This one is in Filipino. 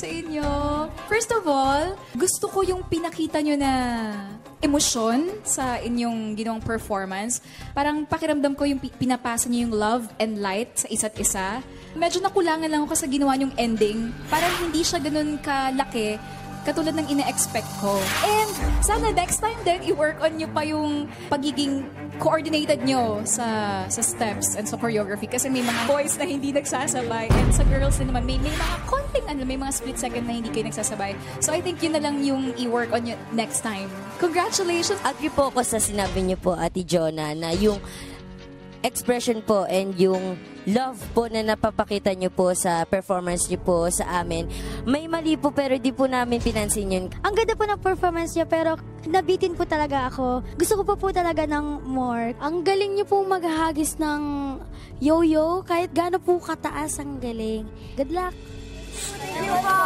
sa inyo. First of all, gusto ko yung pinakita nyo na emosyon sa inyong ginawang performance. Parang pakiramdam ko yung pinapasa nyo yung love and light sa isa't isa. Medyo nakulangan lang ako sa ginawa nyong ending. Parang hindi siya ganun kalaki katulad ng ina-expect ko. And sana next time din, i-work on nyo pa yung pagiging coordinated nyo sa steps and sa choreography. Kasi may mga boys na hindi nagsasabay. And sa girls din naman, may mga konting, may mga split second na hindi kayo nagsasabay. So I think yun na lang yung i-work on nyo next time. Congratulations! Agree po ako sa sinabi niyo po, Ate Jonah, na yung expression po and yung love po na napapakita nyo po sa performance nyo po sa amin. May mali po pero di po namin pinansin yun. Ang ganda po ng performance niya pero nabitin po talaga ako. Gusto ko po talaga ng more. Ang galing niyo po maghahagis ng yo-yo kahit gaano po kataas ang galing. Good luck! Thank you,